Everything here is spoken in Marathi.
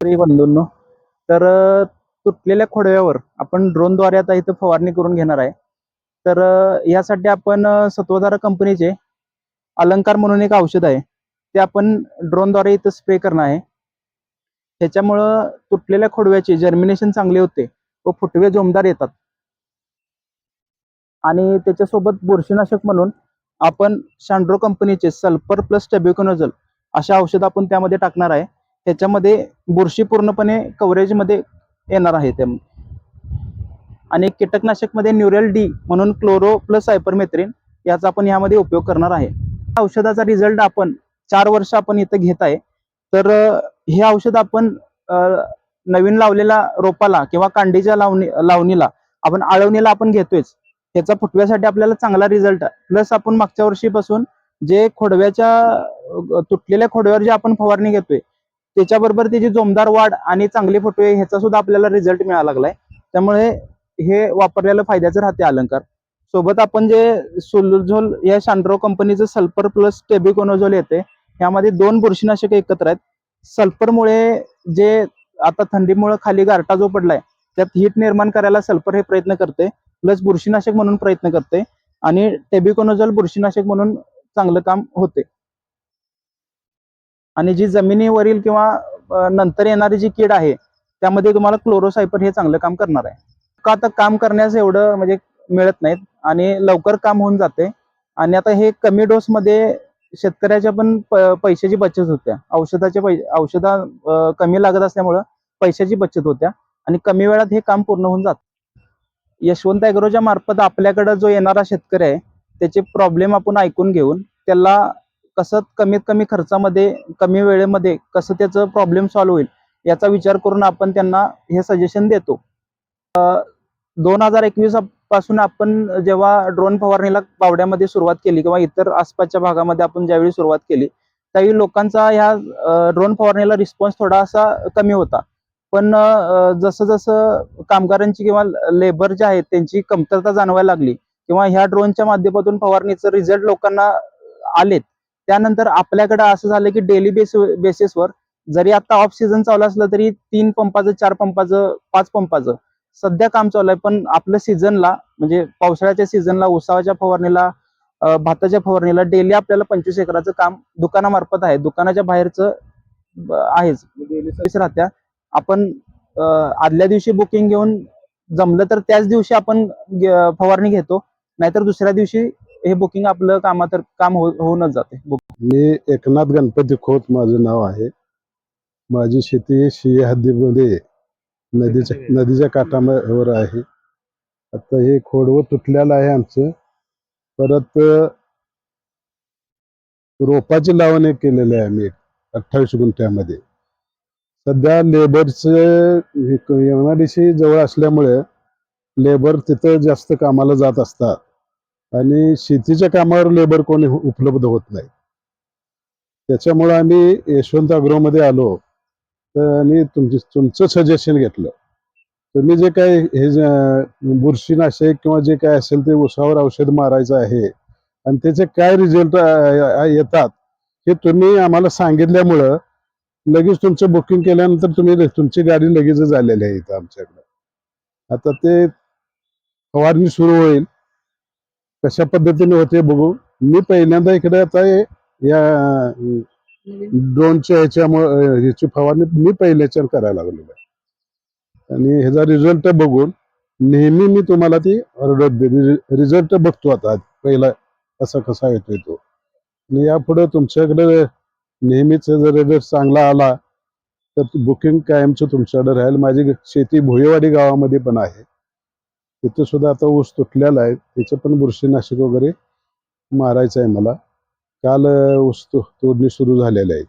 शेतकरी बंधूंनो, तर तुटलेल्या खोडव्यावर आपण ड्रोनद्वारे आता इथं फवारणी करून घेणार आहे. तर यासाठी आपण सत्वधारा कंपनीचे अलंकार म्हणून एक औषध आहे, ते आपण ड्रोनद्वारे इथं स्प्रे करणार आहे. ह्याच्यामुळं तुटलेल्या खोडव्याचे जर्मिनेशन चांगले होते व फुटवे जोमदार येतात. आणि त्याच्यासोबत बुरशीनाशक म्हणून आपण शांड्रो कंपनीचे सल्फर प्लस टॅब्युकोनोझोल अशा औषध आपण त्यामध्ये टाकणार आहे. त्याच्यामध्ये बुरशी पूर्णपणे कव्हरेजमध्ये येणार आहे. आणि कीटकनाशकमध्ये न्यूरल डी म्हणून क्लोरो प्लस सायपरमेथ्रिन याचा आपण यामध्ये उपयोग करणार आहे. औषधाचा रिझल्ट आपण 4 वर्ष आपण इथं घेत आहे. तर हे औषध आपण नवीन लावलेल्या रोपाला किंवा कांडीच्या लावणीला आपण आळवणीला आपण घेतोयच. ह्याचा फुटव्यासाठी आपल्याला चांगला रिझल्ट आहे. प्लस आपण मागच्या वर्षीपासून जे खोडव्याच्या तुटलेल्या खोडव्यावर जे आपण फवारणी घेतोय त्याच्याबरोबर त्याची जोमदार वाढ आणि चांगले फुटवे ह्याचा सुद्धा आपल्याला रिझल्ट मिळायला लागलाय. त्यामुळे हे वापरलेलं फायद्याचं राहते अलंकार. सोबत आपण जे सोल्युझोल या शांड्रो कंपनीचं सल्फर प्लस टेबिकोनोझोल येते, ह्यामध्ये 2 बुरशीनाशक एकत्र आहेत. सल्फरमुळे जे आता थंडीमुळे खाली गारठा जो पडलाय त्यात हीट निर्माण करायला सल्फर हे प्रयत्न करते, प्लस बुरशीनाशक म्हणून प्रयत्न करते आणि टेबिकोनोझोल बुरशीनाशक म्हणून चांगलं काम होते. आणि जी जमिनीवरील किंवा नंतर येणारी जी कीड आहे त्यामध्ये तुम्हाला क्लोरोसायपर हे चांगलं काम करणार आहे. का आता काम करण्यास एवढं म्हणजे मिळत नाहीत आणि लवकर काम होऊन जाते. आणि आता हे कमी डोसमध्ये शेतकऱ्याच्या पण पैशाची बचत होत्या. औषधा कमी लागत असल्यामुळं पैशाची बचत होत्या आणि कमी वेळात हे काम पूर्ण होऊन जातं. यशवंत ॲग्रोच्या मार्फत आपल्याकडे जो येणारा शेतकरी आहे त्याचे प्रॉब्लेम आपण ऐकून घेऊन त्याला कसं कमीत कमी खर्चामध्ये कमी वेळेमध्ये कसं त्याचं प्रॉब्लेम सॉल्व्ह होईल याचा विचार करून आपण त्यांना हे सजेशन देतो. 2021 पासून आपण जेव्हा ड्रोन फवारणीला बावड्यामध्ये सुरुवात केली किंवा इतर आसपासच्या भागामध्ये आपण ज्यावेळी सुरुवात केली त्यावेळी लोकांचा ह्या ड्रोन फवारणीला रिस्पॉन्स थोडासा कमी होता. पण जसं जसं कामगारांची किंवा लेबर जे आहेत त्यांची कमतरता जाणवायला लागली किंवा ह्या ड्रोनच्या माध्यमातून फवारणीचं रिझल्ट लोकांना आलेत, त्यानंतर आपल्याकडे असं झालं की डेली बेसिसवर जरी आता ऑफ सीझन चालू असलं तरी 3 पंपाचं 4 पंपाचं 5 पंपाचं सध्या काम चालू आहे. पण आपल्या सीझनला म्हणजे पावसाळ्याच्या सीझनला उसाच्या फवारणीला भाताच्या फवारणीला डेली आपल्याला 25 एकराचं काम दुकानामार्फत आहे. दुकानाच्या बाहेरचं आहेच राहत्या. आपण आदल्या दिवशी बुकिंग घेऊन जमलं तर त्याच दिवशी आपण फवारणी घेतो, नाहीतर दुसऱ्या दिवशी हे बुकिंग आपलं काम होऊनच जाते. मी एकनाथ गणपती खोत माझं नाव आहे. माझी शेती शिये हद्दीमध्ये नदीच्या काठावर आहे. आता हे खोडवं तुटलेलं आहे आमचं. परत रोपाची लावणी केलेली आहे आम्ही 28 गुंठ्यामध्ये. सध्या लेबरचं MIDC जवळ असल्यामुळे लेबर तिथं जास्त कामाला जात असतात आणि शेतीच्या कामावर लेबर कोणी उपलब्ध होत नाही. त्याच्यामुळे आम्ही यशवंत ॲग्रोमध्ये आलो आणि तुमचं सजेशन घेतलं. तुम्ही जे काही हे बुरशीनाशक किंवा जे काय असेल ते उसावर औषध मारायचं आहे आणि त्याचे काय रिझल्ट येतात हे तुम्ही आम्हाला सांगितल्यामुळं लगेच तुमचं बुकिंग केल्यानंतर तुमची गाडी लगेचच आलेली आहे इथं आमच्याकडे. आता ते फवारणी सुरू होईल, कशा पद्धतीने होते बघू. मी पहिल्यांदा इकडे आता या ड्रोनच्या ह्याची फवारणी मी पहिल्याच्या करायला लागलेलो आहे आणि ह्याचा रिझल्ट बघून नेहमी मी तुम्हाला ती ऑर्डर दे. रिझल्ट बघतो आता पहिला कसा येतोय तो. आणि यापुढे तुमच्याकडे नेहमीच जर रिझल्ट चांगला आला तर बुकिंग कायमचं तुमच्याकडे राहील. माझी शेती भुयेवाडी गावामध्ये पण आहे. तिथे सुद्धा आता ऊस तुटलेला आहे, त्याचं पण बुरशीनाशक वगैरे मारायचं आहे मला. काल ऊस तोडणी सुरू झालेली आहे.